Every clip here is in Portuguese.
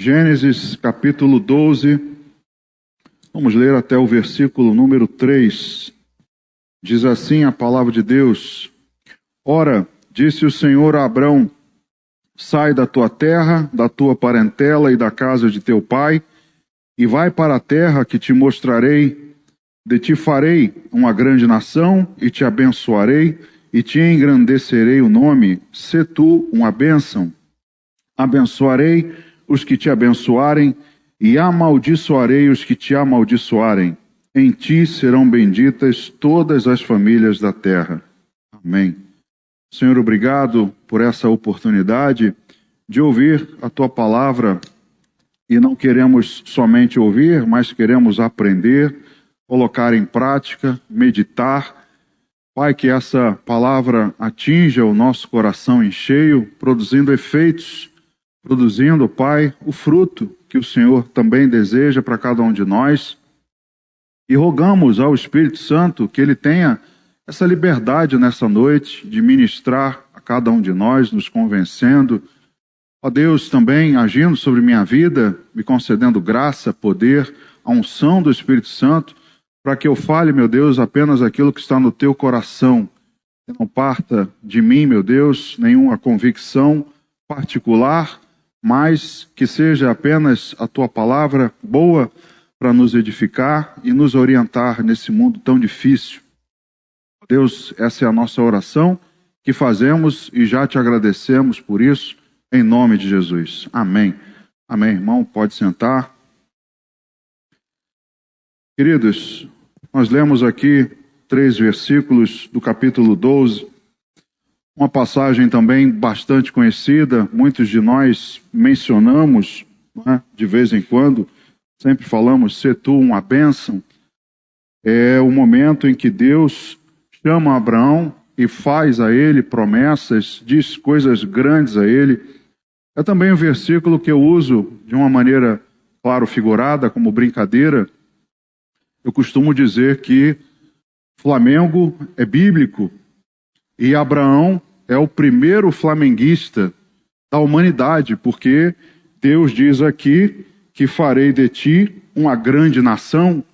Gênesis capítulo 12, vamos ler até o versículo número 3. Diz assim a palavra de Deus: Ora, disse o Senhor a Abrão: sai da tua terra, da tua parentela e da casa de teu pai, e vai para a terra que te mostrarei. De ti farei uma grande nação, e te abençoarei, e te engrandecerei o nome. Sê tu uma bênção. Abençoarei os que te abençoarem, e amaldiçoarei os que te amaldiçoarem. Em ti serão benditas todas as famílias da terra. Amém. Senhor, obrigado por essa oportunidade de ouvir a tua palavra, e não queremos somente ouvir, mas queremos aprender, colocar em prática, meditar. Pai, que essa palavra atinja o nosso coração em cheio, produzindo efeitos, produzindo, Pai, o fruto que o Senhor também deseja para cada um de nós. E rogamos ao Espírito Santo que Ele tenha essa liberdade nessa noite de ministrar a cada um de nós, nos convencendo. Ó Deus, também agindo sobre minha vida, me concedendo graça, poder, a unção do Espírito Santo, para que eu fale, meu Deus, apenas aquilo que está no teu coração. Que não parta de mim, meu Deus, nenhuma convicção particular, mas que seja apenas a tua palavra boa para nos edificar e nos orientar nesse mundo tão difícil. Deus, essa é a nossa oração que fazemos e já te agradecemos por isso, em nome de Jesus. Amém. Amém, irmão, pode sentar. Queridos, nós lemos aqui 3 versículos do capítulo 12, uma passagem também bastante conhecida, muitos de nós mencionamos, né, de vez em quando, sempre falamos, sê tu uma bênção. É o momento em que Deus chama Abraão e faz a ele promessas, diz coisas grandes a ele. É também um versículo que eu uso de uma maneira, claro, figurada, como brincadeira. Eu costumo dizer que Flamengo é bíblico e Abraão é o primeiro flamenguista da humanidade, porque Deus diz aqui que farei de ti uma grande nação.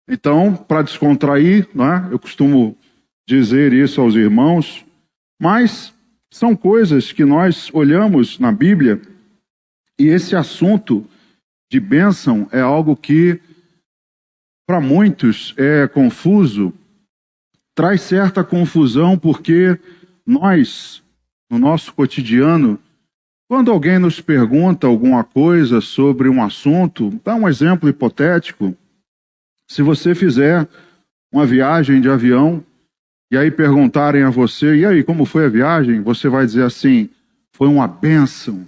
Então, para descontrair, né, eu costumo dizer isso aos irmãos, mas são coisas que nós olhamos na Bíblia, e esse assunto de bênção é algo que, para muitos, é confuso, traz certa confusão, porque nós, no nosso cotidiano, quando alguém nos pergunta alguma coisa sobre um assunto, dá um exemplo hipotético. Se você fizer uma viagem de avião e aí perguntarem a você, e aí, como foi a viagem? Você vai dizer assim, foi uma bênção.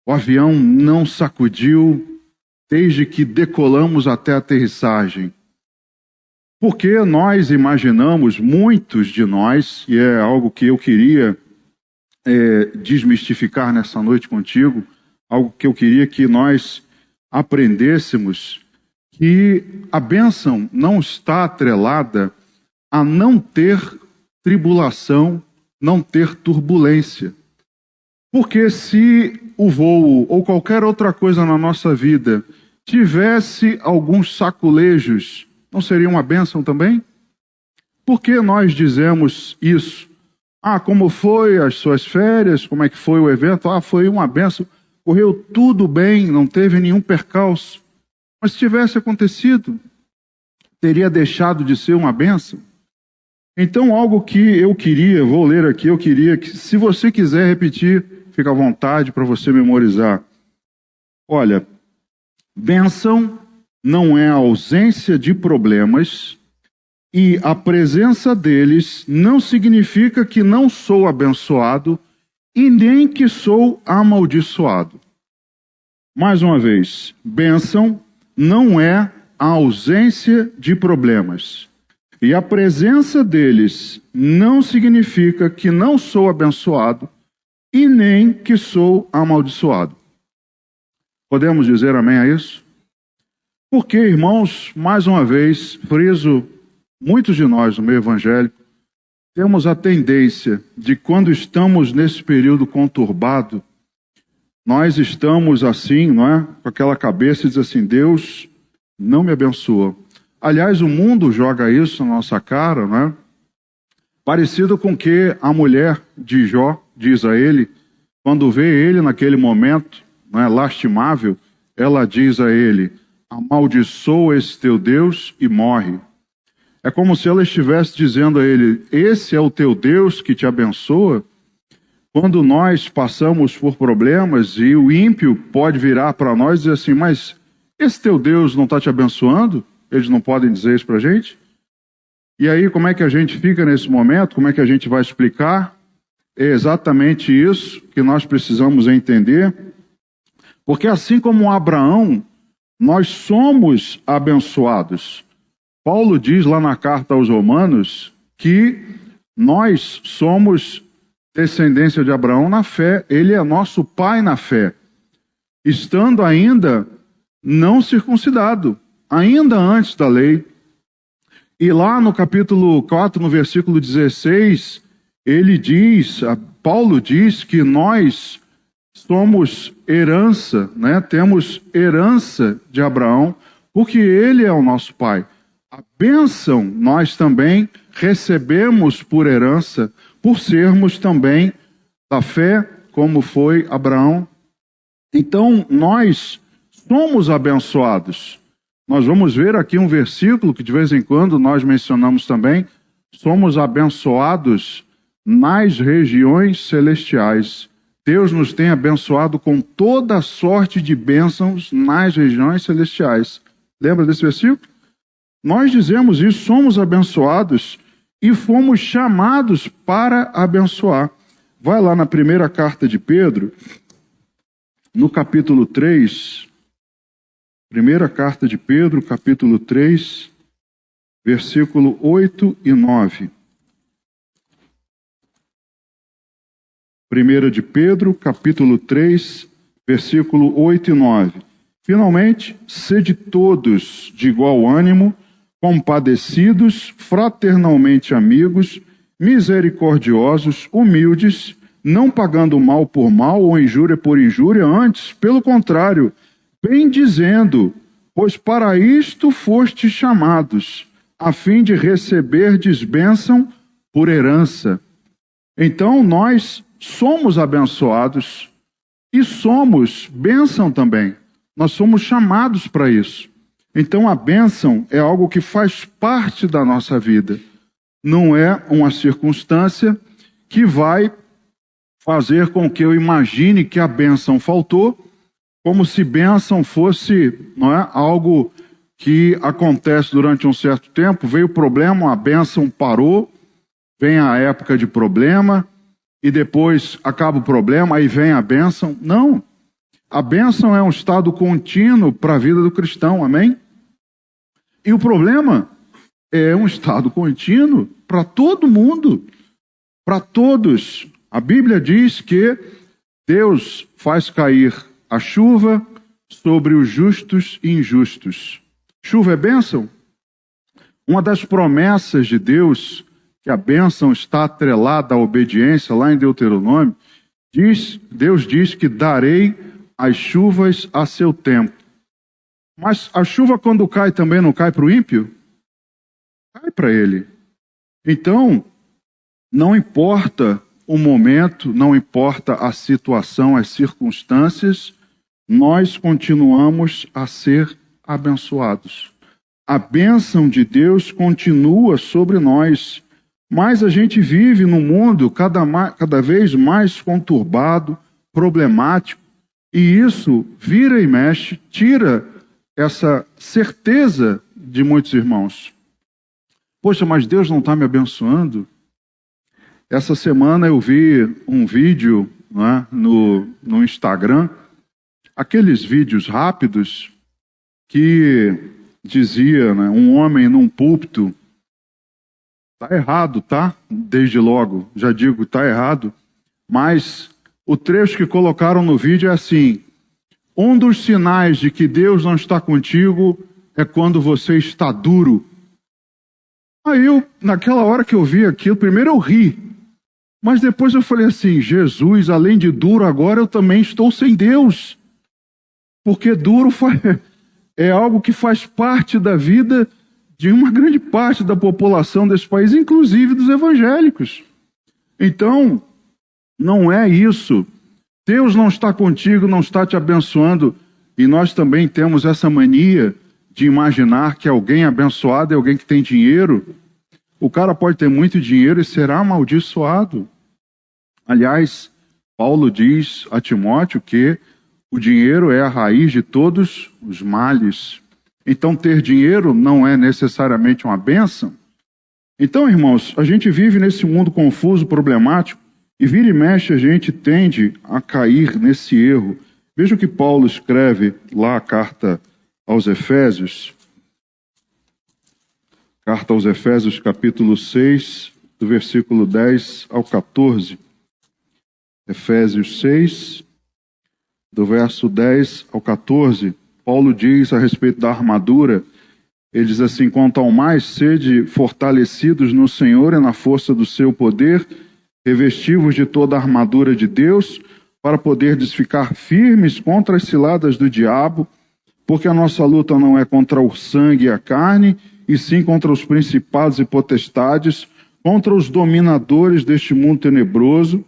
O avião não sacudiu desde que decolamos até a aterrissagem. Porque nós imaginamos, muitos de nós, e é algo que eu queria desmistificar nessa noite contigo, algo que eu queria que nós aprendêssemos, que a bênção não está atrelada a não ter tribulação, não ter turbulência. Porque se o voo ou qualquer outra coisa na nossa vida tivesse alguns saculejos, não seria uma bênção também? Por que nós dizemos isso? Ah, como foi as suas férias? Como é que foi o evento? Ah, foi uma bênção. Correu tudo bem, não teve nenhum percalço. Mas se tivesse acontecido, teria deixado de ser uma bênção? Então, algo que eu queria, vou ler aqui, eu queria que, se você quiser repetir, fica à vontade para você memorizar. Olha, bênção não é a ausência de problemas, e a presença deles não significa que não sou abençoado e nem que sou amaldiçoado. Mais uma vez, bênção não é a ausência de problemas. E a presença deles não significa que não sou abençoado e nem que sou amaldiçoado. Podemos dizer amém a isso? Porque, irmãos, mais uma vez, friso, muitos de nós no meio evangélico temos a tendência de, quando estamos nesse período conturbado, nós estamos assim, não é? Com aquela cabeça e diz assim, Deus não me abençoa. Aliás, o mundo joga isso na nossa cara, não é? Parecido com o que a mulher de Jó diz a ele, quando vê ele naquele momento, não é, lastimável, ela diz a ele, amaldiçoa esse teu Deus e morre. É como se ela estivesse dizendo a ele, esse é o teu Deus que te abençoa? Quando nós passamos por problemas e o ímpio pode virar para nós e dizer assim, mas esse teu Deus não está te abençoando? Eles não podem dizer isso para a gente? E aí, como é que a gente fica nesse momento? Como é que a gente vai explicar? É exatamente isso que nós precisamos entender. Porque assim como Abraão, nós somos abençoados. Paulo diz lá na carta aos Romanos que nós somos descendência de Abraão na fé. Ele é nosso pai na fé. Estando ainda não circuncidado, ainda antes da lei. E lá no capítulo 4, no versículo 16, Paulo diz que nós somos herança, né? Temos herança de Abraão, porque ele é o nosso pai. A bênção nós também recebemos por herança, por sermos também da fé, como foi Abraão. Então, nós somos abençoados. Nós vamos ver aqui um versículo que de vez em quando nós mencionamos também. Somos abençoados nas regiões celestiais. Deus nos tem abençoado com toda sorte de bênçãos nas regiões celestiais. Lembra desse versículo? Nós dizemos isso, somos abençoados e fomos chamados para abençoar. Vai lá na primeira carta de Pedro, no capítulo 3... Primeira carta de Pedro, capítulo 3, versículo 8 e 9. Primeira de Pedro, capítulo 3, versículo 8 e 9. Finalmente, sede todos de igual ânimo, compadecidos, fraternalmente amigos, misericordiosos, humildes, não pagando mal por mal ou injúria por injúria, antes, pelo contrário, bem dizendo, pois para isto fostes chamados, a fim de receberdes bênção por herança. Então nós somos abençoados e somos bênção também. Nós somos chamados para isso. Então a bênção é algo que faz parte da nossa vida. Não é uma circunstância que vai fazer com que eu imagine que a bênção faltou, como se bênção fosse, não é, algo que acontece durante um certo tempo, veio o problema, a bênção parou, vem a época de problema, e depois acaba o problema, aí vem a bênção. Não. A bênção é um estado contínuo para a vida do cristão, amém? E o problema é um estado contínuo para todo mundo, para todos. A Bíblia diz que Deus faz cair a chuva sobre os justos e injustos. Chuva é bênção? Uma das promessas de Deus, que a bênção está atrelada à obediência, lá em Deuteronômio, Deus diz que darei as chuvas a seu tempo. Mas a chuva quando cai também não cai para o ímpio? Cai para ele. Então, não importa o momento, não importa a situação, as circunstâncias, nós continuamos a ser abençoados. A bênção de Deus continua sobre nós, mas a gente vive num mundo cada vez mais conturbado, problemático, e isso vira e mexe, tira essa certeza de muitos irmãos. Poxa, mas Deus não está me abençoando? Essa semana eu vi um vídeo, né, no Instagram, aqueles vídeos rápidos que dizia, né, um homem num púlpito, está errado, tá? Desde logo, já digo, está errado, mas o trecho que colocaram no vídeo é assim: um dos sinais de que Deus não está contigo é quando você está duro. Aí naquela hora que eu vi aquilo, primeiro eu ri, Mas depois eu falei assim, Jesus, além de duro, agora eu também estou sem Deus. Porque duro é algo que faz parte da vida de uma grande parte da população desse país, inclusive dos evangélicos. Então, não é isso. Deus não está contigo, não está te abençoando. E nós também temos essa mania de imaginar que alguém abençoado é alguém que tem dinheiro. O cara pode ter muito dinheiro e será amaldiçoado. Aliás, Paulo diz a Timóteo que o dinheiro é a raiz de todos os males. Então, ter dinheiro não é necessariamente uma bênção. Então, irmãos, a gente vive nesse mundo confuso, problemático, e vira e mexe a gente tende a cair nesse erro. Veja o que Paulo escreve lá, a carta aos Efésios. Carta aos Efésios, capítulo 6, do versículo 10 ao 14. Efésios 6, do verso 10 ao 14, Paulo diz a respeito da armadura, ele diz assim, quanto ao mais, sede fortalecidos no Senhor e na força do seu poder, revestivos de toda a armadura de Deus, para poderdes ficar firmes contra as ciladas do diabo, porque a nossa luta não é contra o sangue e a carne, e sim contra os principados e potestades, contra os dominadores deste mundo tenebroso,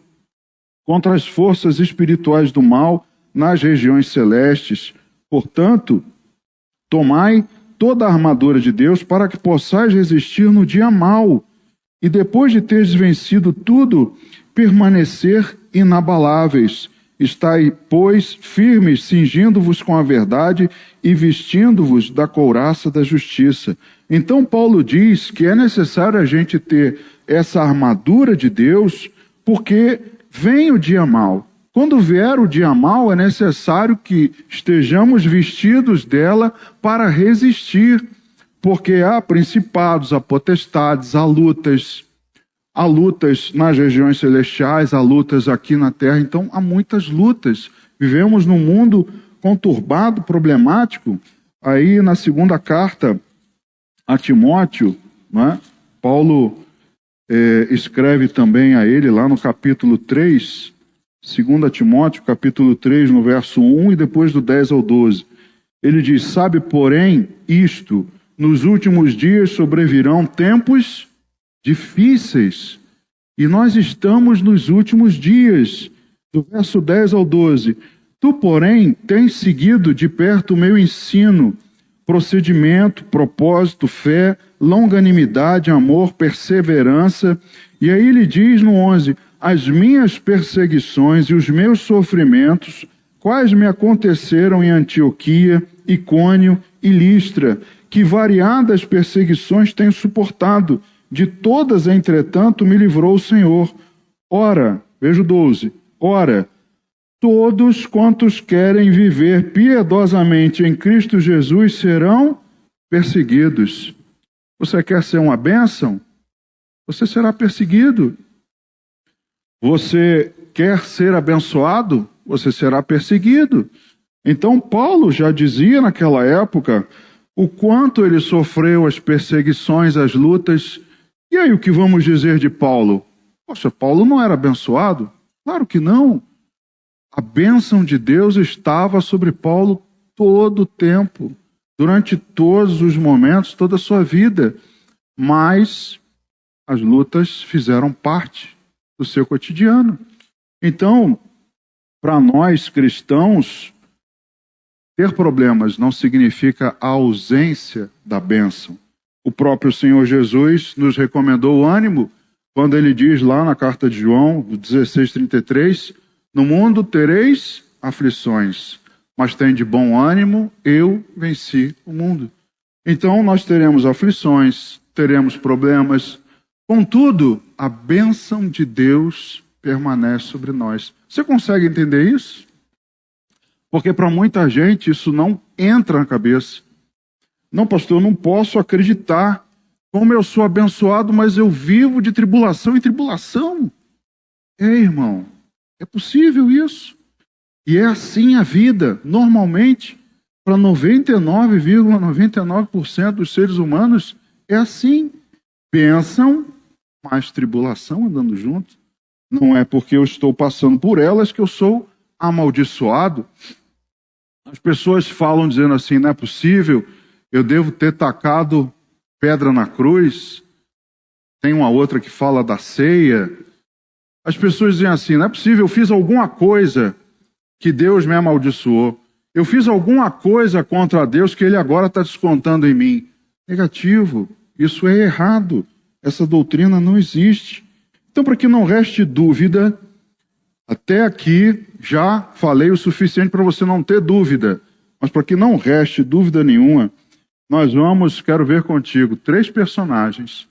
contra as forças espirituais do mal nas regiões celestes. Portanto, tomai toda a armadura de Deus para que possais resistir no dia mau, e depois de teres vencido tudo, permanecer inabaláveis. Estai, pois, firmes, cingindo-vos com a verdade e vestindo-vos da couraça da justiça. Então Paulo diz que é necessário a gente ter essa armadura de Deus, porque vem o dia mau. Quando vier o dia mau, é necessário que estejamos vestidos dela para resistir, porque há principados, há potestades, há lutas nas regiões celestiais, há lutas aqui na terra, então há muitas lutas. Vivemos num mundo conturbado, problemático. Aí na segunda carta a Timóteo, né, Paulo escreve também a ele lá no capítulo 3, 2 Timóteo, capítulo 3, no verso 1 e depois do 10 ao 12. Ele diz, sabe, porém, isto, nos últimos dias sobrevirão tempos difíceis, e nós estamos nos últimos dias. Do verso 10 ao 12. Tu, porém, tens seguido de perto o meu ensino, procedimento, propósito, fé, longanimidade, amor, perseverança. E aí ele diz no 11, as minhas perseguições e os meus sofrimentos, quais me aconteceram em Antioquia, Icônio e Listra, que variadas perseguições tenho suportado. De todas, entretanto, me livrou o Senhor. Ora, veja o 12, ora, todos quantos querem viver piedosamente em Cristo Jesus serão perseguidos. Você quer ser uma bênção? Você será perseguido. Você quer ser abençoado? Você será perseguido. Então Paulo já dizia naquela época o quanto ele sofreu as perseguições, as lutas. E aí o que vamos dizer de Paulo? Poxa, Paulo não era abençoado? Claro que não. A bênção de Deus estava sobre Paulo todo o tempo, durante todos os momentos, toda a sua vida. Mas as lutas fizeram parte do seu cotidiano. Então, para nós cristãos, ter problemas não significa a ausência da bênção. O próprio Senhor Jesus nos recomendou ânimo quando ele diz lá na carta de João, 16:33, no mundo tereis aflições, mas tem de bom ânimo, eu venci o mundo. Então nós teremos aflições, teremos problemas, contudo, a bênção de Deus permanece sobre nós. Você consegue entender isso? Porque para muita gente isso não entra na cabeça. Não, pastor, eu não posso acreditar como eu sou abençoado, mas eu vivo de tribulação em tribulação. Irmão, é possível isso. E é assim a vida, normalmente, para 99,99% dos seres humanos, é assim. Bênção, mais tribulação andando junto. Não é porque eu estou passando por elas que eu sou amaldiçoado. As pessoas falam dizendo assim, não é possível, eu devo ter tacado pedra na cruz. Tem uma outra que fala da ceia. As pessoas dizem assim, não é possível, eu fiz alguma coisa que Deus me amaldiçoou. Eu fiz alguma coisa contra Deus que Ele agora está descontando em mim. Negativo, isso é errado. Essa doutrina não existe. Então, para que não reste dúvida, até aqui já falei o suficiente para você não ter dúvida. Mas para que não reste dúvida nenhuma, quero ver contigo, três personagens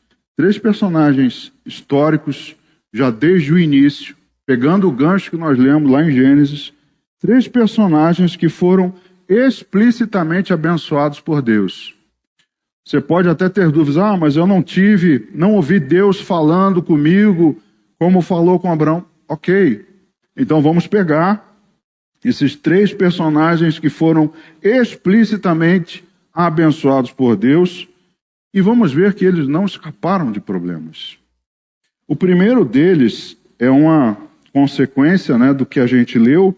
históricos, já desde o início, pegando o gancho que nós lemos lá em Gênesis, três personagens que foram explicitamente abençoados por Deus. Você pode até ter dúvidas, mas eu não ouvi Deus falando comigo como falou com Abraão. Ok, então vamos pegar esses três personagens que foram explicitamente abençoados por Deus e vamos ver que eles não escaparam de problemas. O primeiro deles é uma consequência, do que a gente leu,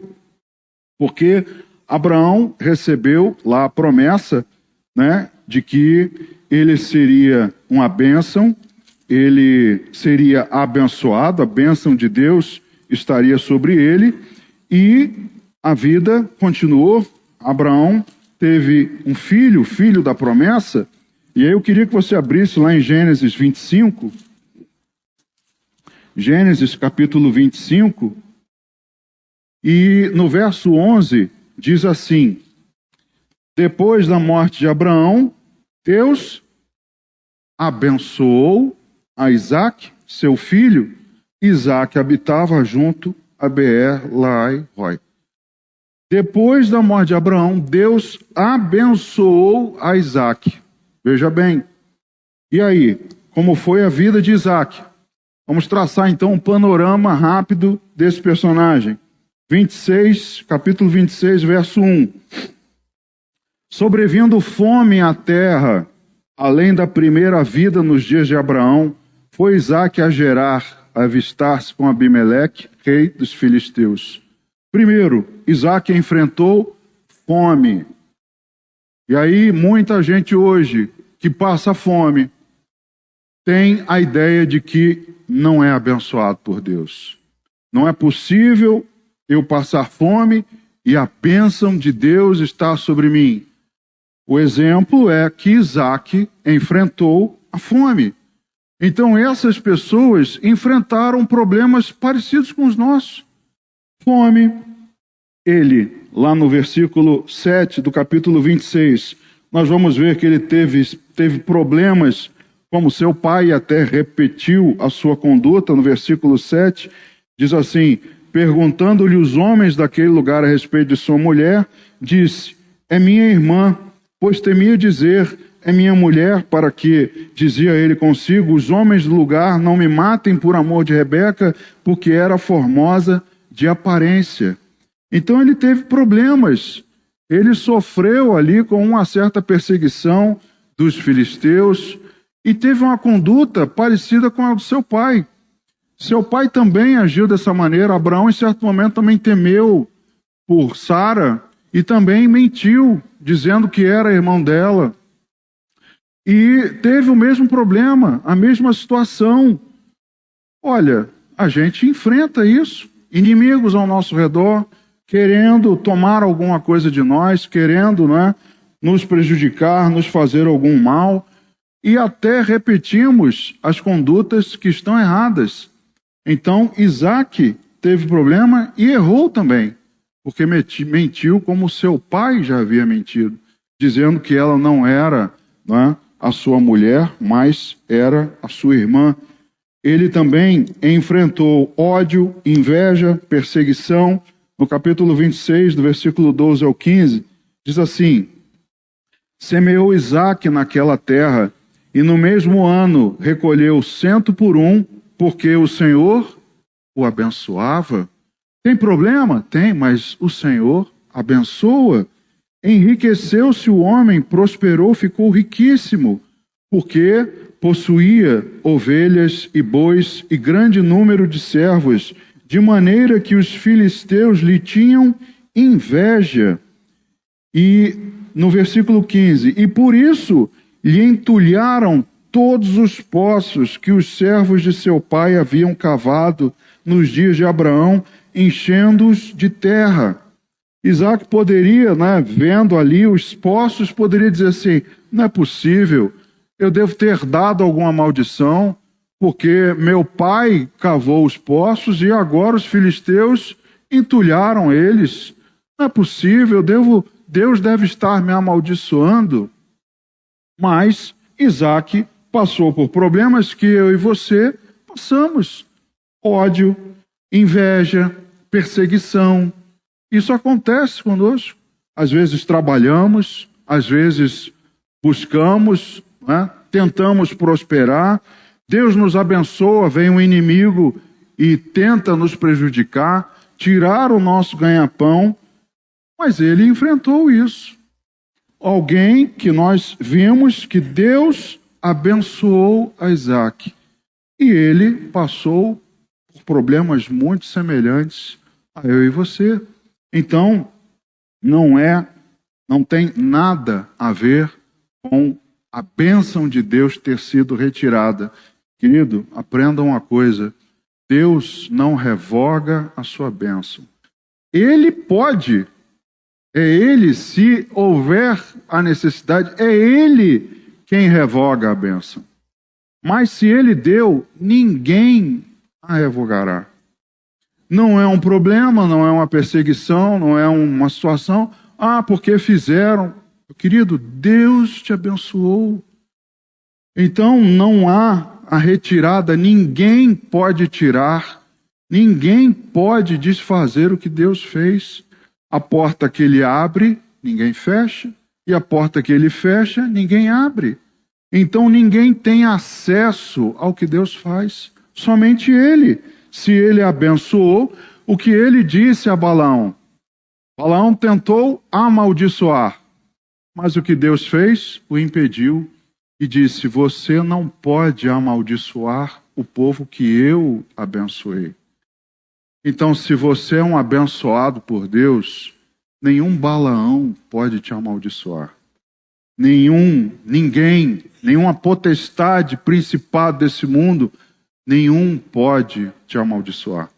porque Abraão recebeu lá a promessa, de que ele seria uma bênção, ele seria abençoado, a bênção de Deus estaria sobre ele, e a vida continuou. Abraão teve um filho da promessa, e aí eu queria que você abrisse lá em Gênesis 25, Gênesis capítulo 25, e no verso 11 diz assim: depois da morte de Abraão, Deus abençoou a Isaque, seu filho. Isaque habitava junto a Beer-Lahai-Roi. Depois da morte de Abraão, Deus abençoou a Isaque. Veja bem. E aí, como foi a vida de Isaque? Vamos traçar então um panorama rápido desse personagem. Capítulo 26, verso 1. Sobrevindo fome à terra, além da primeira vida nos dias de Abraão, foi Isaque a Gerar, a avistar-se com Abimeleque, rei dos filisteus. Primeiro, Isaque enfrentou fome. E aí, muita gente hoje que passa fome tem a ideia de que não é abençoado por Deus. Não é possível eu passar fome e a bênção de Deus está sobre mim. O exemplo é que Isaque enfrentou a fome. Então essas pessoas enfrentaram problemas parecidos com os nossos. Fome. Ele, lá no versículo 7 do capítulo 26, nós vamos ver que ele teve problemas, como seu pai até repetiu a sua conduta. No versículo 7, diz assim: perguntando-lhe os homens daquele lugar a respeito de sua mulher, disse: é minha irmã, pois temia dizer, é minha mulher, para que, dizia ele consigo, os homens do lugar não me matem por amor de Rebeca, porque era formosa de aparência. Então ele teve problemas, ele sofreu ali com uma certa perseguição dos filisteus e teve uma conduta parecida com a do seu pai. Seu pai também agiu dessa maneira. Abraão, em certo momento, também temeu por Sara e também mentiu, dizendo que era irmão dela. E teve o mesmo problema, a mesma situação. Olha, a gente enfrenta isso. Inimigos ao nosso redor, querendo tomar alguma coisa de nós, querendo nos prejudicar, nos fazer algum mal. E até repetimos as condutas que estão erradas. Então, Isaque teve problema e errou também, porque mentiu como seu pai já havia mentido, dizendo que ela não era a sua mulher, mas era a sua irmã. Ele também enfrentou ódio, inveja, perseguição. No capítulo 26, do versículo 12 ao 15, diz assim: semeou Isaque naquela terra, e no mesmo ano recolheu 100 por 1, porque o Senhor o abençoava. Tem problema? Tem, mas o Senhor abençoa. Enriqueceu-se o homem, prosperou, ficou riquíssimo, porque possuía ovelhas e bois e grande número de servos, de maneira que os filisteus lhe tinham inveja. E no versículo 15, e por isso lhe entulharam todos os poços que os servos de seu pai haviam cavado nos dias de Abraão, enchendo-os de terra. Isaac poderia, vendo ali os poços, poderia dizer assim, não é possível, eu devo ter dado alguma maldição, porque meu pai cavou os poços e agora os filisteus entulharam eles. Não é possível, Deus deve estar me amaldiçoando. Mas Isaac passou por problemas que eu e você passamos. Ódio, inveja, perseguição. Isso acontece conosco. Às vezes trabalhamos, às vezes buscamos, tentamos prosperar. Deus nos abençoa, vem um inimigo e tenta nos prejudicar, tirar o nosso ganha-pão, mas ele enfrentou isso. Alguém que nós vimos que Deus abençoou a Isaac. E ele passou por problemas muito semelhantes a eu e você. Então, não tem nada a ver com a bênção de Deus ter sido retirada. Querido, aprenda uma coisa. Deus não revoga a sua bênção. Ele pode, se houver a necessidade, é Ele quem revoga a bênção. Mas se Ele deu, ninguém a revogará. Não é um problema, não é uma perseguição, não é uma situação, porque fizeram. Querido, Deus te abençoou. Então não há a retirada, ninguém pode tirar, ninguém pode desfazer o que Deus fez. A porta que Ele abre, ninguém fecha, e a porta que Ele fecha, ninguém abre. Então ninguém tem acesso ao que Deus faz, somente Ele. Se Ele abençoou, o que Ele disse a Balaão? Balaão tentou amaldiçoar, mas o que Deus fez? O impediu e disse, você não pode amaldiçoar o povo que eu abençoei. Então, se você é um abençoado por Deus, nenhum Balaão pode te amaldiçoar. Ninguém, nenhuma potestade, principado desse mundo, nenhum pode te amaldiçoar.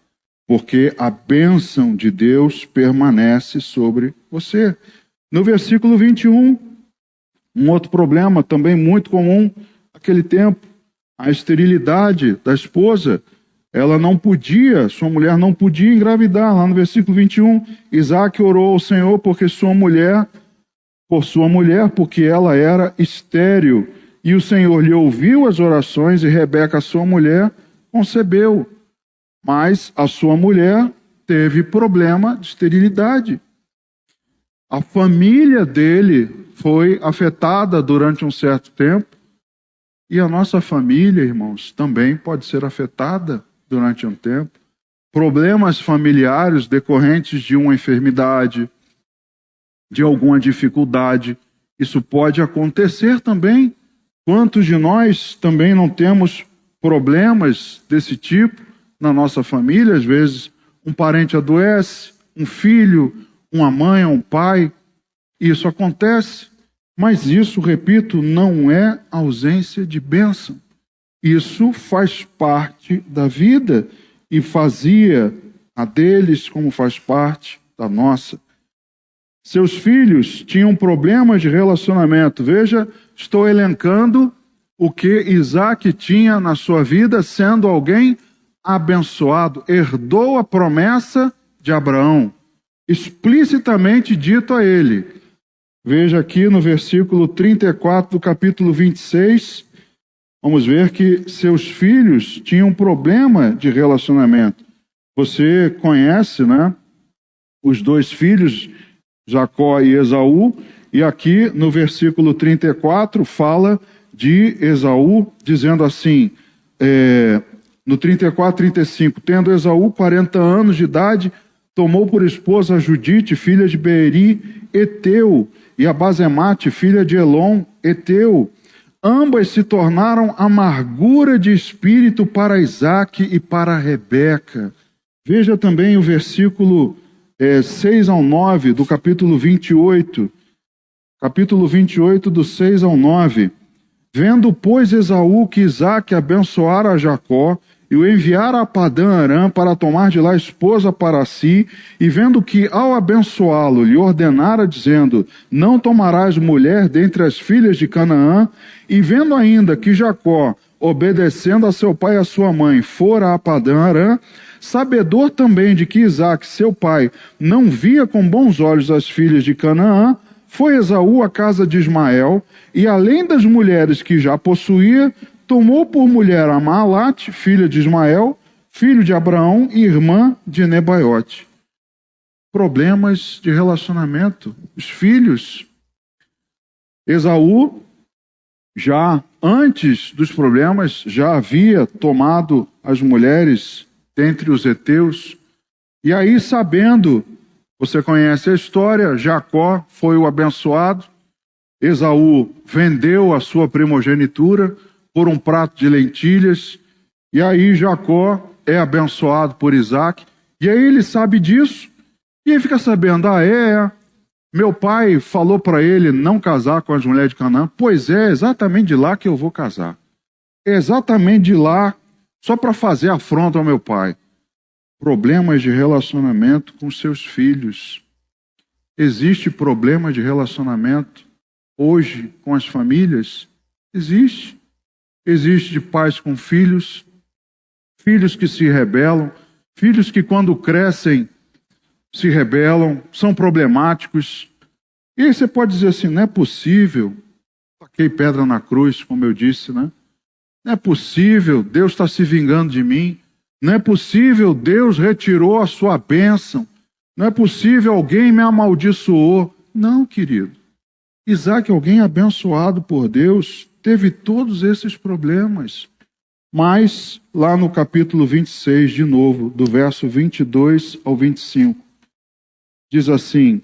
Porque a bênção de Deus permanece sobre você. No versículo 21, um outro problema também muito comum naquele tempo, a esterilidade da esposa. Ela não podia, sua mulher não podia engravidar. Lá no versículo 21, Isaac orou ao Senhor por sua mulher, porque ela era estéril. E o Senhor lhe ouviu as orações e Rebeca, sua mulher, concebeu. Mas a sua mulher teve problema de esterilidade. A família dele foi afetada durante um certo tempo. E a nossa família, irmãos, também pode ser afetada durante um tempo. Problemas familiares decorrentes de uma enfermidade, de alguma dificuldade. Isso pode acontecer também. Quantos de nós também não temos problemas desse tipo na nossa família? Às vezes um parente adoece, um filho, uma mãe, um pai. Isso acontece. Mas isso, repito, não é ausência de bênção. Isso faz parte da vida e fazia a deles como faz parte da nossa. Seus filhos tinham problemas de relacionamento. Veja, estou elencando o que Isaac tinha na sua vida, sendo alguém abençoado. Herdou a promessa de Abraão, explicitamente dito a ele. Veja aqui no versículo 34 do capítulo 26, vamos ver que seus filhos tinham problema de relacionamento. Você conhece, os dois filhos, Jacó e Esaú, e aqui no versículo 34 fala de Esaú, dizendo assim, no 34, 35, tendo Esaú 40 anos de idade, tomou por esposa a Judite, filha de Beeri, Eteu, e a Basemate, filha de Elon, Eteu. ambas se tornaram amargura de espírito para Isaque e para Rebeca. Veja também o versículo 6 ao 9 do capítulo 28. Capítulo 28, do 6 ao 9. Vendo, pois, Esaú que Isaque abençoara a Jacó e o enviara a Padã-Arã para tomar de lá esposa para si, e vendo que, ao abençoá-lo, lhe ordenara, dizendo, não tomarás mulher dentre as filhas de Canaã, e vendo ainda que Jacó, obedecendo a seu pai e a sua mãe, fora a Padã-Arã, sabedor também de que Isaque, seu pai, não via com bons olhos as filhas de Canaã, foi Esaú à casa de Ismael, e além das mulheres que já possuía, tomou por mulher a Maalate, filha de Ismael, filho de Abraão e irmã de Nebaiote. Problemas de relacionamento. Os filhos. Esaú, já antes dos problemas, já havia tomado as mulheres dentre os heteus. E aí, sabendo, você conhece a história, Jacó foi o abençoado, Esaú vendeu a sua primogenitura por um prato de lentilhas, e aí Jacó é abençoado por Isaque, e aí ele sabe disso, e ele fica sabendo, meu pai falou para ele não casar com as mulheres de Canaã, pois é exatamente de lá que eu vou casar, é exatamente de lá, só para fazer afronta ao meu pai. Problemas de relacionamento com seus filhos. Existe problema de relacionamento hoje com as famílias? Existe. Existe de pais com filhos, filhos que se rebelam, filhos que quando crescem se rebelam, são problemáticos. E aí você pode dizer assim, não é possível, taquei pedra na cruz, como eu disse, né? Não é possível, Deus está se vingando de mim. Não é possível, Deus retirou a sua bênção. Não é possível, alguém me amaldiçoou. Não, querido. Isaque, alguém abençoado por Deus, teve todos esses problemas. Mas, lá no capítulo 26, de novo, do verso 22 ao 25, diz assim,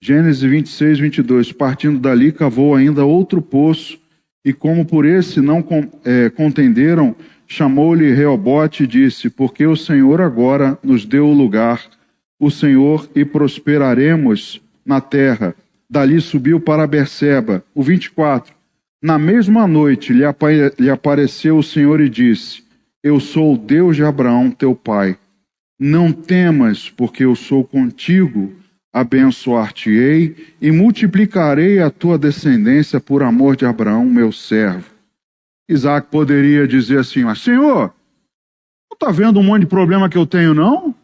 Gênesis 26, 22, partindo dali, cavou ainda outro poço, e como por esse não contenderam, chamou-lhe Reobote e disse, porque o Senhor agora nos deu o lugar, o Senhor, e prosperaremos na terra. Dali subiu para Berseba. O 24. Na mesma noite lhe apareceu o Senhor e disse, eu sou o Deus de Abraão, teu pai. Não temas, porque eu sou contigo, abençoar-te-ei e multiplicarei a tua descendência por amor de Abraão, meu servo. Isaque poderia dizer assim, mas Senhor, não está vendo um monte de problema que eu tenho, não? Como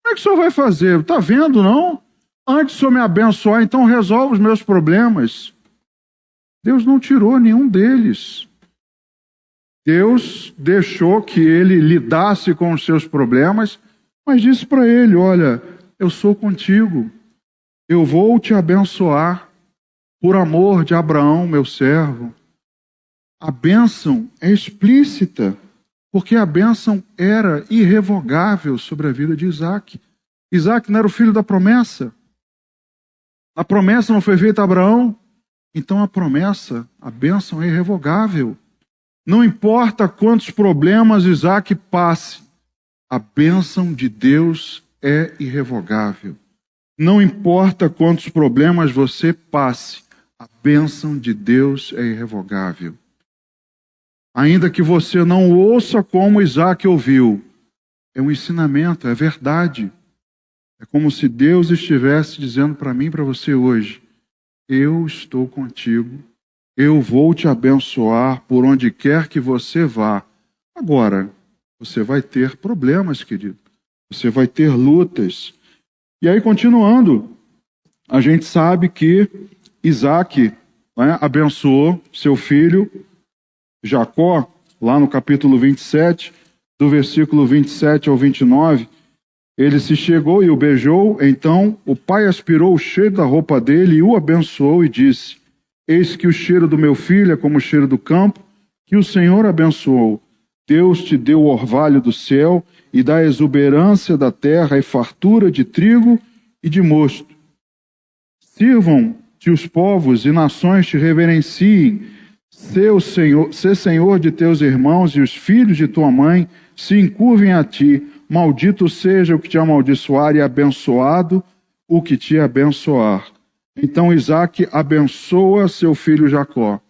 é que o Senhor vai fazer? Está vendo, não? Antes o Senhor me abençoar, então resolve os meus problemas. Deus não tirou nenhum deles. Deus deixou que ele lidasse com os seus problemas, mas disse para ele, olha, eu sou contigo, eu vou te abençoar por amor de Abraão, meu servo. A bênção é explícita, porque a bênção era irrevogável sobre a vida de Isaque. Isaque não era o filho da promessa. A promessa não foi feita a Abraão, então a promessa, a bênção é irrevogável. Não importa quantos problemas Isaque passe, a bênção de Deus é irrevogável. Não importa quantos problemas você passe, a bênção de Deus é irrevogável. Ainda que você não ouça como Isaque ouviu, é um ensinamento, é verdade. É como se Deus estivesse dizendo para mim e para você hoje, eu estou contigo, eu vou te abençoar por onde quer que você vá. Agora, você vai ter problemas, querido. Você vai ter lutas. E aí, continuando, a gente sabe que Isaque, né, abençoou seu filho Jacó, lá no capítulo 27, do versículo 27 ao 29, ele se chegou e o beijou, então o pai aspirou o cheiro da roupa dele e o abençoou e disse, eis que o cheiro do meu filho é como o cheiro do campo, que o Senhor abençoou. Deus te deu o orvalho do céu e da exuberância da terra e fartura de trigo e de mosto. Sirvam-te os povos e nações te reverenciem, Sê senhor de teus irmãos, e os filhos de tua mãe se encurvem a ti. Maldito seja o que te amaldiçoar, e abençoado o que te abençoar. Então Isaque abençoa seu filho Jacó.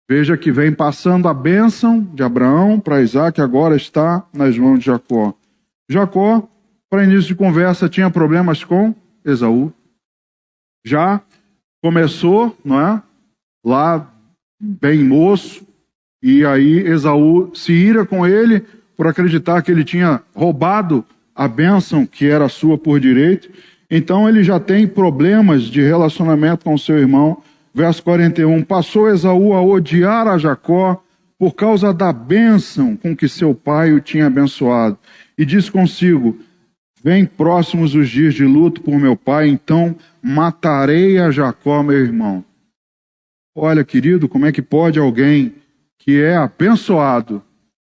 Veja que vem passando a bênção de Abraão para Isaque, agora está nas mãos de Jacó. Jacó, para início de conversa, tinha problemas com Esaú. Já começou, não é? Lá, bem moço, e aí Esaú se ira com ele por acreditar que ele tinha roubado a bênção que era sua por direito. Então ele já tem problemas de relacionamento com seu irmão. Verso 41, passou Esaú a odiar a Jacó por causa da bênção com que seu pai o tinha abençoado. E disse consigo, vem próximos os dias de luto por meu pai, então matarei a Jacó, meu irmão. Olha, querido, como é que pode alguém que é abençoado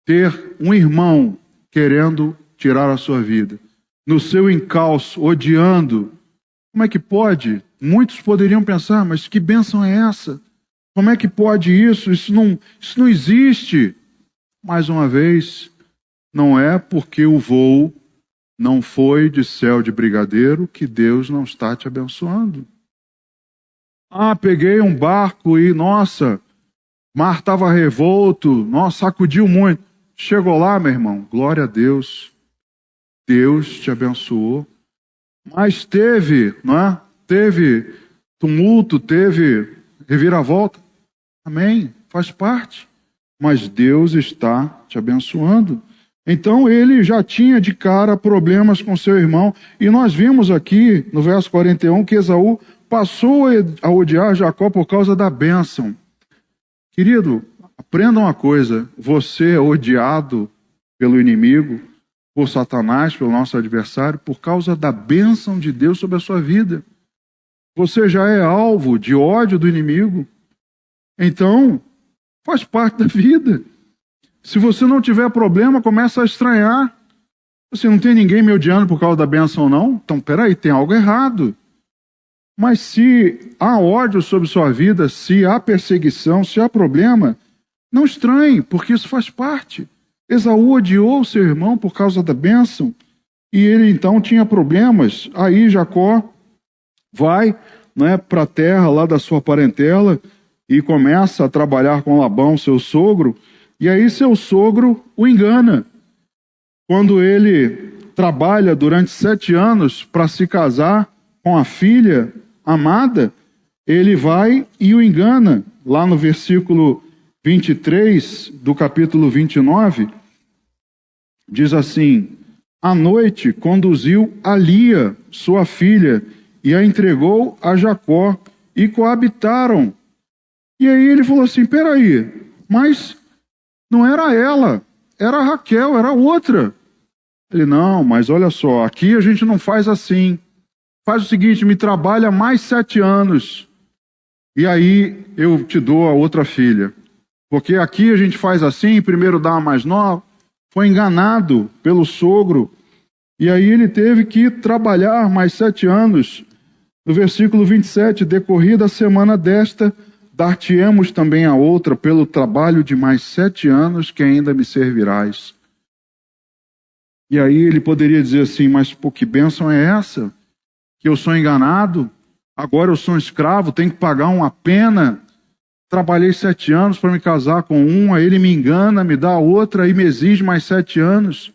ter um irmão querendo tirar a sua vida? No seu encalço, odiando. Como é que pode? Muitos poderiam pensar, mas que bênção é essa? Como é que pode isso? Isso não existe. Mais uma vez, não é porque o voo não foi de céu de brigadeiro que Deus não está te abençoando. Ah, peguei um barco e, nossa, mar estava revolto, nossa, sacudiu muito. Chegou lá, meu irmão, glória a Deus. Deus te abençoou. Mas teve, não é? Teve tumulto, teve reviravolta. Amém, faz parte. Mas Deus está te abençoando. Então ele já tinha de cara problemas com seu irmão. E nós vimos aqui no verso 41 que Esaú passou a odiar Jacó por causa da bênção. Querido, aprenda uma coisa. Você é odiado pelo inimigo, por Satanás, pelo nosso adversário, por causa da bênção de Deus sobre a sua vida. Você já é alvo de ódio do inimigo. Então, faz parte da vida. Se você não tiver problema, começa a estranhar. Você não tem ninguém me odiando por causa da bênção, não? Então, peraí, tem algo errado. Mas se há ódio sobre sua vida, se há perseguição, se há problema, não estranhe, porque isso faz parte. Esaú odiou seu irmão por causa da bênção, e ele então tinha problemas. Aí Jacó vai, né, para a terra lá da sua parentela e começa a trabalhar com Labão, seu sogro, e aí seu sogro o engana. Quando ele trabalha durante 7 anos para se casar com a filha amada, ele vai e o engana. Lá no versículo 23 do capítulo 29, diz assim, à noite conduziu a Lia, sua filha, e a entregou a Jacó, e coabitaram. E aí ele falou assim, peraí, mas não era ela, era a Raquel, era outra. Ele, não, mas olha só, aqui a gente não faz assim. Faz o seguinte, me trabalha mais 7 anos, e aí eu te dou a outra filha. Porque aqui a gente faz assim, primeiro dá a mais nova. Foi enganado pelo sogro, e aí ele teve que trabalhar mais 7 anos. No versículo 27, decorrida a semana desta, dar-te-emos também a outra pelo trabalho de mais 7 anos que ainda me servirás. E aí ele poderia dizer assim, mas pô, que bênção é essa? Que eu sou enganado, agora eu sou um escravo, tenho que pagar uma pena. Trabalhei 7 anos para me casar com um, aí ele me engana, me dá outra, aí me exige mais 7 anos.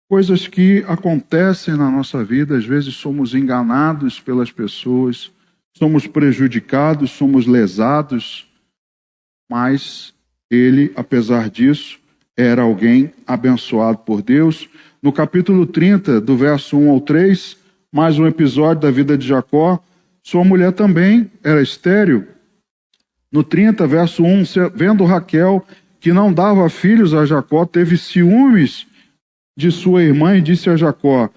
Coisas que acontecem na nossa vida, às vezes somos enganados pelas pessoas, somos prejudicados, somos lesados, mas ele, apesar disso, era alguém abençoado por Deus. No capítulo 30, do verso 1 ao 3, mais um episódio da vida de Jacó, sua mulher também era estéril. No 30, verso 1, vendo Raquel que não dava filhos a Jacó, teve ciúmes de sua irmã e disse a Jacó,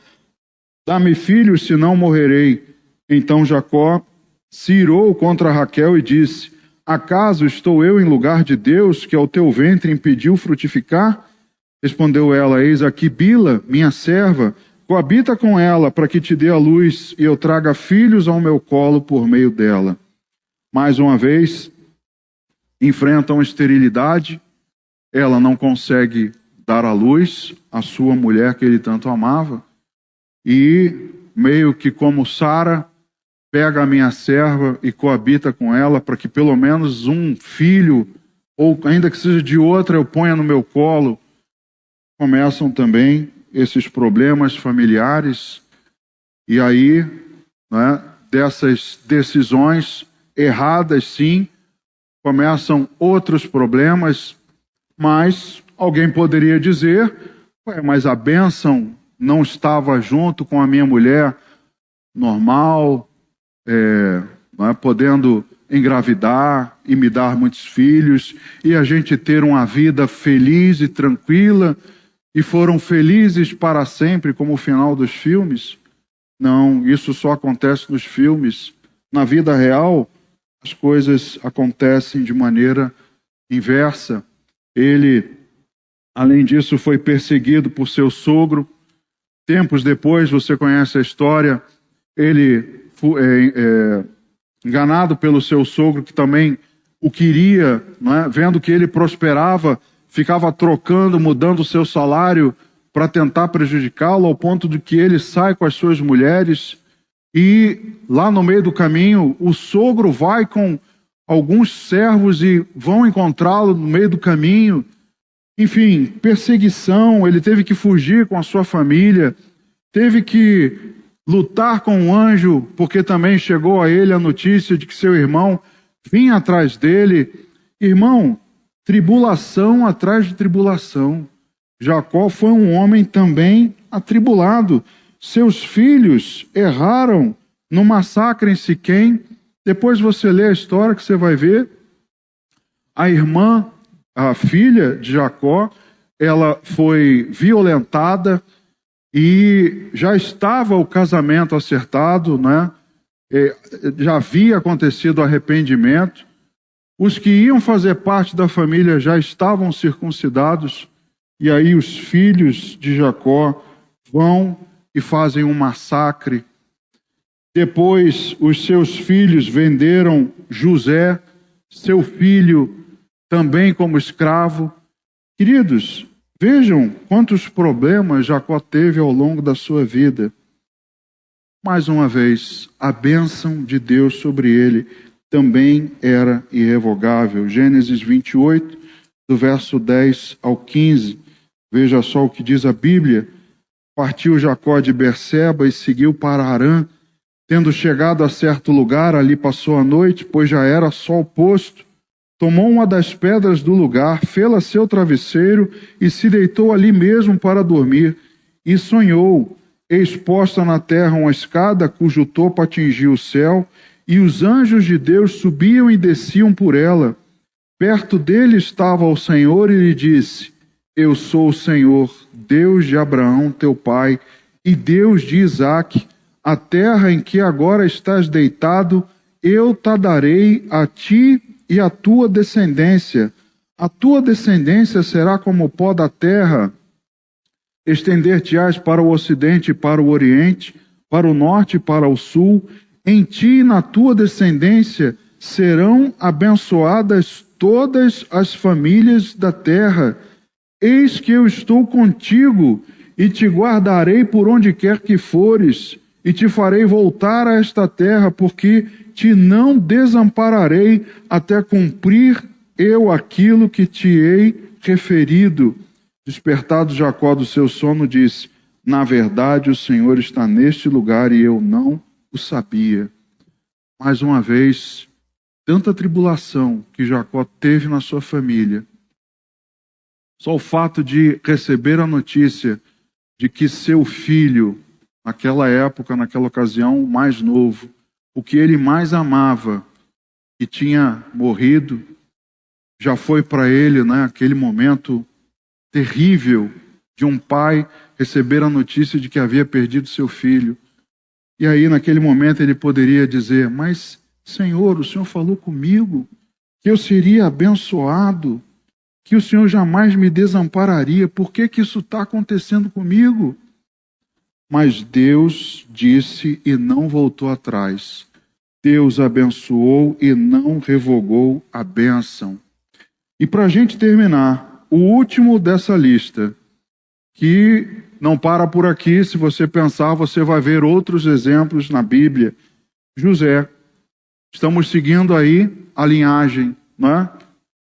dá-me filhos, senão morrerei. Então Jacó se irou contra Raquel e disse, acaso estou eu em lugar de Deus, que ao teu ventre impediu frutificar? Respondeu ela, eis aqui Bila, minha serva, coabita com ela para que te dê a luz e eu traga filhos ao meu colo por meio dela. Mais uma vez, enfrentam esterilidade, ela não consegue dar à luz a sua mulher que ele tanto amava, e meio que como Sara, pega a minha serva e coabita com ela para que pelo menos um filho, ou ainda que seja de outra, eu ponha no meu colo. Começam também esses problemas familiares, e aí, né, dessas decisões erradas, sim, começam outros problemas, mas alguém poderia dizer, mas a bênção não estava junto com a minha mulher normal, não é, podendo engravidar e me dar muitos filhos, e a gente ter uma vida feliz e tranquila, e foram felizes para sempre, como o final dos filmes. Não, isso só acontece nos filmes. Na vida real, as coisas acontecem de maneira inversa. Ele, além disso, foi perseguido por seu sogro. Tempos depois, você conhece a história, ele foi enganado pelo seu sogro, que também o queria, não é? Vendo que ele prosperava, ficava trocando, mudando o seu salário para tentar prejudicá-lo, ao ponto de que ele sai com as suas mulheres, e lá no meio do caminho, o sogro vai com alguns servos e vão encontrá-lo no meio do caminho. Enfim, perseguição, ele teve que fugir com a sua família, teve que lutar com um anjo, porque também chegou a ele a notícia de que seu irmão vinha atrás dele. Irmão, tribulação atrás de tribulação. Jacó foi um homem também atribulado. Seus filhos erraram no massacre em Siquém. Depois você lê a história que você vai ver. A irmã, a filha de Jacó, ela foi violentada e já estava o casamento acertado, né? Já havia acontecido arrependimento. Os que iam fazer parte da família já estavam circuncidados, e aí os filhos de Jacó vão e fazem um massacre. Depois, os seus filhos venderam José, seu filho, também como escravo. Queridos, vejam quantos problemas Jacó teve ao longo da sua vida. Mais uma vez, a bênção de Deus sobre ele também era irrevogável. Gênesis 28, do verso 10 ao 15. Veja só o que diz a Bíblia. Partiu Jacó de Berseba e seguiu para Harã. Tendo chegado a certo lugar, ali passou a noite, pois já era sol posto. Tomou uma das pedras do lugar, fê-la seu travesseiro e se deitou ali mesmo para dormir. E sonhou, eis posta na terra uma escada cujo topo atingia o céu, e os anjos de Deus subiam e desciam por ela. Perto dele estava o Senhor e lhe disse: Eu sou o Senhor, Deus de Abraão, teu pai, e Deus de Isaque. A terra em que agora estás deitado, eu te darei a ti e a tua descendência. A tua descendência será como o pó da terra. Estender-te-ás para o ocidente e para o oriente, para o norte e para o sul. Em ti e na tua descendência serão abençoadas todas as famílias da terra. Eis que eu estou contigo e te guardarei por onde quer que fores, e te farei voltar a esta terra, porque te não desampararei até cumprir eu aquilo que te hei referido. Despertado Jacó do seu sono, disse: Na verdade, o Senhor está neste lugar e eu não o sabia. Mais uma vez, tanta tribulação que Jacó teve na sua família. Só o fato de receber a notícia de que seu filho, naquela época, naquela ocasião, o mais novo, o que ele mais amava, que tinha morrido, já foi para ele, né, aquele momento terrível de um pai receber a notícia de que havia perdido seu filho. E aí, naquele momento, ele poderia dizer: Mas, Senhor, o Senhor falou comigo que eu seria abençoado, que o Senhor jamais me desampararia. Por que que isso está acontecendo comigo? Mas Deus disse e não voltou atrás. Deus abençoou e não revogou a bênção. E para a gente terminar, o último dessa lista, que não para por aqui, se você pensar, você vai ver outros exemplos na Bíblia. José. Estamos seguindo aí a linhagem, né?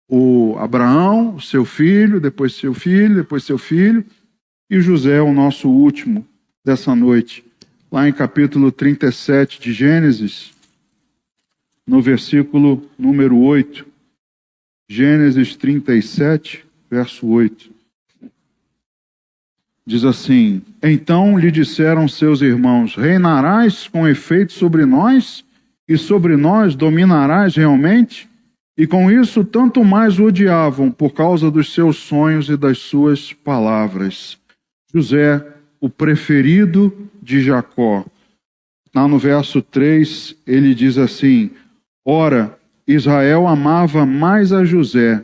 O Abraão, seu filho, depois seu filho, depois seu filho, e José é o nosso último dessa noite. Lá em capítulo 37 de Gênesis, no versículo número 8. Gênesis 37, verso 8. Diz assim: Então lhe disseram seus irmãos: Reinarás com efeito sobre nós, e sobre nós dominarás realmente? E com isso tanto mais o odiavam por causa dos seus sonhos e das suas palavras. José, o preferido de Jacó. Lá no verso 3, ele diz assim: Ora, Israel amava mais a José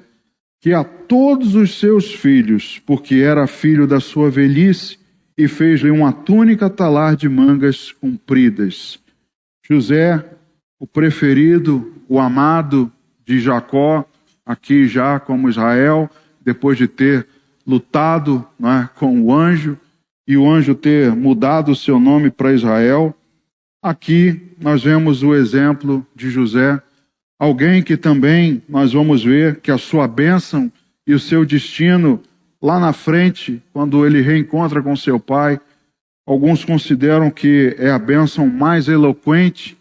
que a todos os seus filhos, porque era filho da sua velhice, e fez-lhe uma túnica talar de mangas compridas. José, o preferido, o amado de Jacó, aqui já como Israel, depois de ter lutado, né, com o anjo, e o anjo ter mudado o seu nome para Israel. Aqui nós vemos o exemplo de José, alguém que também nós vamos ver que a sua bênção e o seu destino lá na frente, quando ele reencontra com seu pai, alguns consideram que é a bênção mais eloquente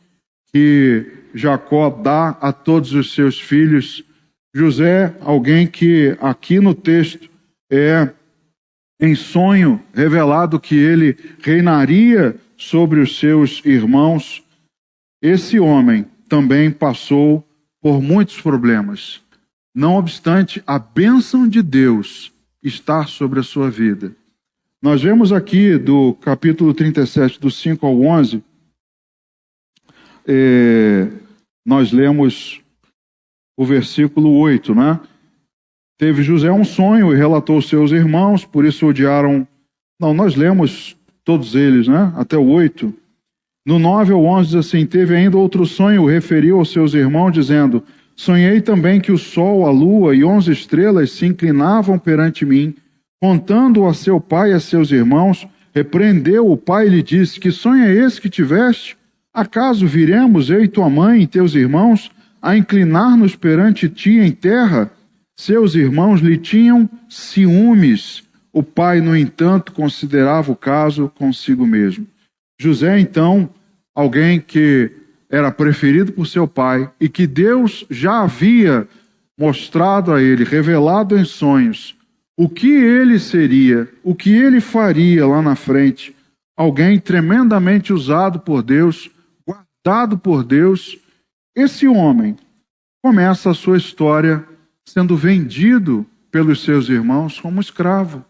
que Jacó dá a todos os seus filhos. José, alguém que aqui no texto é em sonho revelado que ele reinaria sobre os seus irmãos. Esse homem também passou por muitos problemas. Não obstante a bênção de Deus estar sobre a sua vida. Nós vemos aqui do capítulo 37, do 5 ao 11, nós lemos o versículo 8, né? Teve José um sonho e relatou aos seus irmãos, por isso odiaram. Não, nós lemos todos eles, né? Até o 8. No 9 ao 11 diz assim: Teve ainda outro sonho, referiu aos seus irmãos, dizendo: Sonhei também que o sol, a lua e 11 estrelas se inclinavam perante mim. Contando a seu pai e a seus irmãos, repreendeu o pai e lhe disse: Que sonho é esse que tiveste? Acaso viremos, eu e tua mãe e teus irmãos, a inclinar-nos perante ti em terra? Seus irmãos lhe tinham ciúmes. O pai, no entanto, considerava o caso consigo mesmo. José, então, alguém que era preferido por seu pai e que Deus já havia mostrado a ele, revelado em sonhos, o que ele seria, o que ele faria lá na frente. Alguém tremendamente usado por Deus, guardado por Deus. Esse homem começa a sua história sendo vendido pelos seus irmãos como escravo.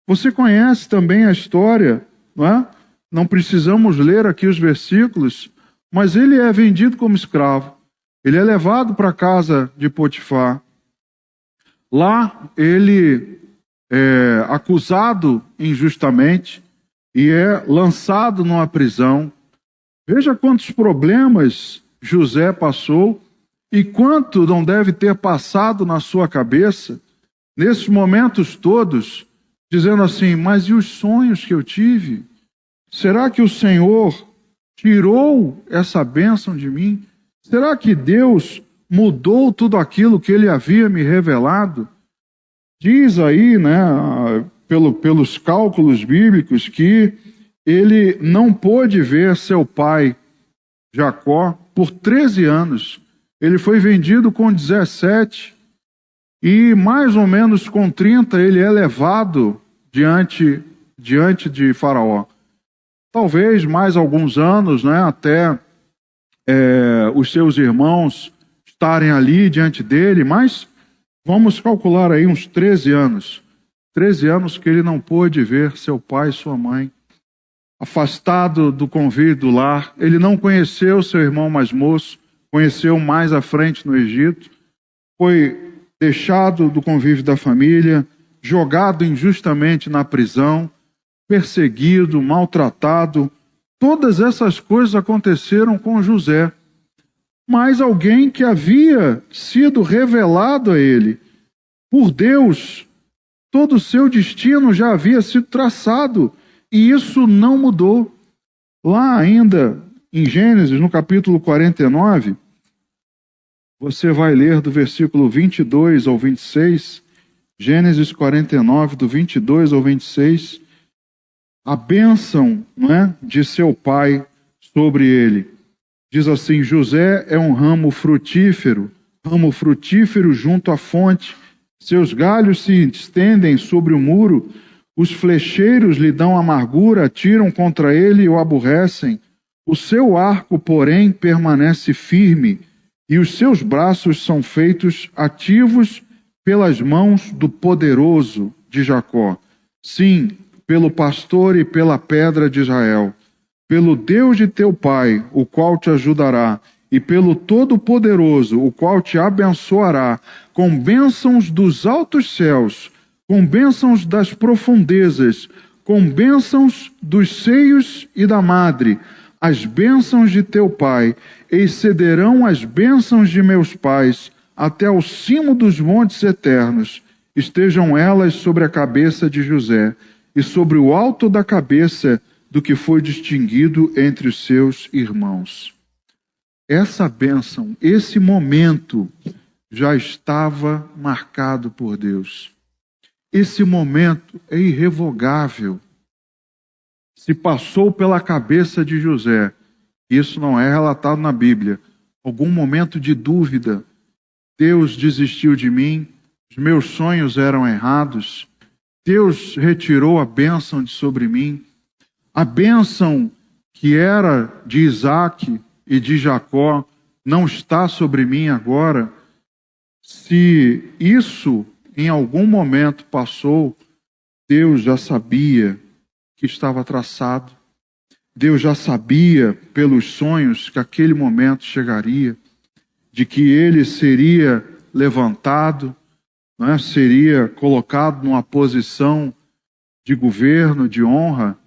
Você conhece também a história, não é? Não precisamos ler aqui os versículos, mas ele é vendido como escravo. Ele é levado para a casa de Potifar. Lá ele é acusado injustamente e é lançado numa prisão. Veja quantos problemas José passou e quanto não deve ter passado na sua cabeça nesses momentos todos, dizendo assim: mas e os sonhos que eu tive? Será que o Senhor tirou essa bênção de mim? Será que Deus mudou tudo aquilo que ele havia me revelado? Diz aí, né, pelos cálculos bíblicos, que ele não pôde ver seu pai Jacó por 13 anos. Ele foi vendido com 17 e mais ou menos com 30 ele é levado diante de Faraó. Talvez mais alguns anos, né, até os seus irmãos estarem ali diante dele, mas vamos calcular aí uns 13 anos. 13 anos que ele não pôde ver seu pai e sua mãe. Afastado do convívio do lar, ele não conheceu seu irmão mais moço, conheceu mais à frente no Egito, foi deixado do convívio da família, jogado injustamente na prisão, perseguido, maltratado. Todas essas coisas aconteceram com José. Mas alguém que havia sido revelado a ele, Por Deus, todo o seu destino já havia sido traçado e isso não mudou. Lá ainda em Gênesis, no capítulo 49, você vai ler do versículo 22 ao 26, Gênesis 49, do 22 ao 26, a bênção, não é, de seu pai sobre ele. Diz assim: José é um ramo frutífero junto à fonte. Seus galhos se estendem sobre o muro. Os flecheiros lhe dão amargura, atiram contra ele e o aborrecem. O seu arco, porém, permanece firme, e os seus braços são feitos ativos pelas mãos do poderoso de Jacó. Sim, pelo pastor e pela pedra de Israel. Pelo Deus de teu pai, o qual te ajudará, e pelo Todo-Poderoso, o qual te abençoará, com bênçãos dos altos céus, com bênçãos das profundezas, com bênçãos dos seios e da madre. As bênçãos de teu pai excederão as bênçãos de meus pais, até ao cimo dos montes eternos. Estejam elas sobre a cabeça de José, e sobre o alto da cabeça do que foi distinguido entre os seus irmãos. Essa bênção, esse momento, já estava marcado por Deus. Esse momento é irrevogável. Se passou pela cabeça de José, isso não é relatado na Bíblia, algum momento de dúvida, Deus desistiu de mim, os meus sonhos eram errados, Deus retirou a bênção de sobre mim, a bênção que era de Isaac e de Jacó não está sobre mim agora. Se isso em algum momento passou, Deus já sabia que estava traçado. Deus já sabia pelos sonhos que aquele momento chegaria, de que ele seria levantado, não é? Seria colocado numa posição de governo, de honra,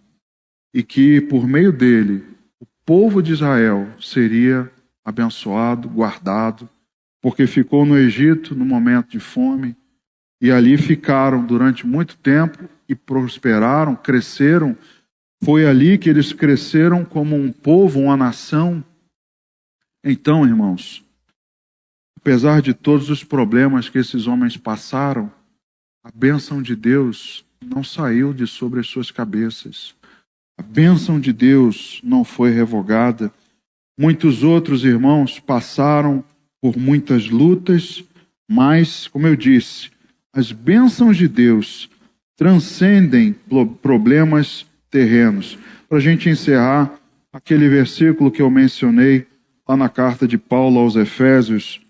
e que por meio dele o povo de Israel seria abençoado, guardado, porque ficou no Egito no momento de fome, e ali ficaram durante muito tempo e prosperaram, cresceram. Foi ali que eles cresceram como um povo, uma nação. Então, irmãos, apesar de todos os problemas que esses homens passaram, a bênção de Deus não saiu de sobre as suas cabeças. A bênção de Deus não foi revogada. Muitos outros irmãos passaram por muitas lutas, mas, como eu disse, as bênçãos de Deus transcendem problemas terrenos. Para a gente encerrar, aquele versículo que eu mencionei lá na carta de Paulo aos Efésios,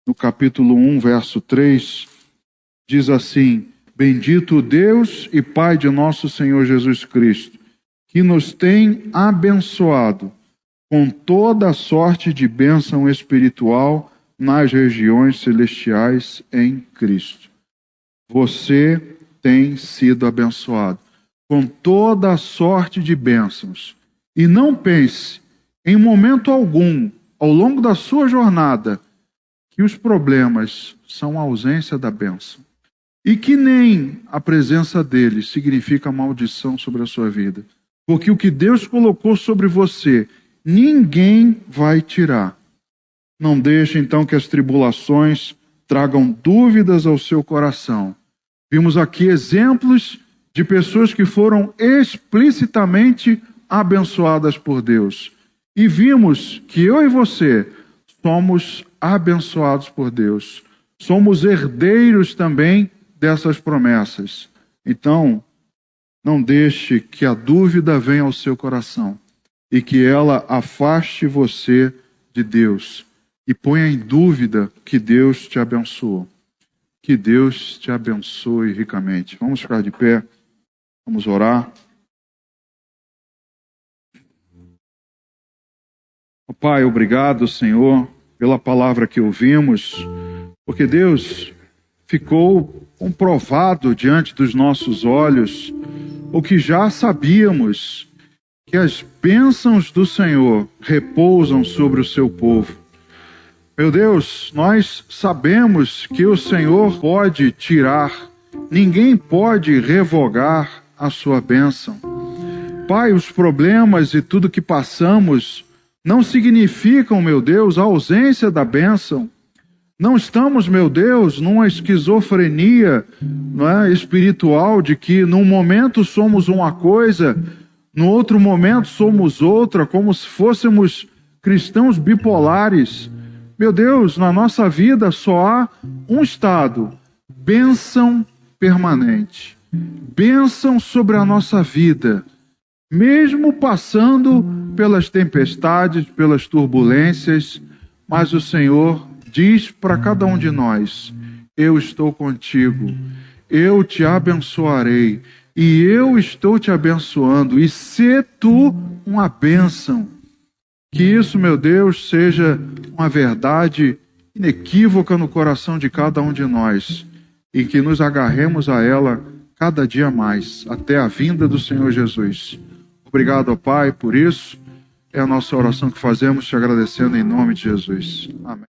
no capítulo 1, verso 3, diz assim: Bendito o Deus e Pai de nosso Senhor Jesus Cristo, que nos tem abençoado com toda a sorte de bênção espiritual nas regiões celestiais em Cristo. Você tem sido abençoado com toda a sorte de bênçãos. E não pense, em momento algum, ao longo da sua jornada, que os problemas são a ausência da bênção. E que nem a presença deles significa maldição sobre a sua vida. Porque o que Deus colocou sobre você, ninguém vai tirar. Não deixe então que as tribulações tragam dúvidas ao seu coração. Vimos aqui exemplos de pessoas que foram explicitamente abençoadas por Deus. E vimos que eu e você somos abençoados por Deus. Somos herdeiros também dessas promessas. Então, não deixe que a dúvida venha ao seu coração e que ela afaste você de Deus e ponha em dúvida que Deus te abençoou. Que Deus te abençoe ricamente. Vamos ficar de pé, vamos orar. Pai, obrigado, Senhor, pela palavra que ouvimos, porque Deus ficou comprovado diante dos nossos olhos o que já sabíamos, que as bênçãos do Senhor repousam sobre o seu povo. Meu Deus, nós sabemos que o Senhor pode tirar, ninguém pode revogar a sua bênção. Pai, os problemas e tudo que passamos não significam, meu Deus, a ausência da bênção. Não estamos, meu Deus, numa esquizofrenia, não é, espiritual, de que num momento somos uma coisa, no outro momento somos outra, como se fôssemos cristãos bipolares. Meu Deus, na nossa vida só há um estado: bênção permanente. Bênção sobre a nossa vida, mesmo passando pelas tempestades, pelas turbulências, mas o Senhor diz para cada um de nós: eu estou contigo, eu te abençoarei, e eu estou te abençoando, e sê tu uma bênção. Que isso, meu Deus, seja uma verdade inequívoca no coração de cada um de nós, e que nos agarremos a ela cada dia mais, até a vinda do Senhor Jesus. Obrigado, ó Pai, por isso. É a nossa oração que fazemos, te agradecendo em nome de Jesus. Amém.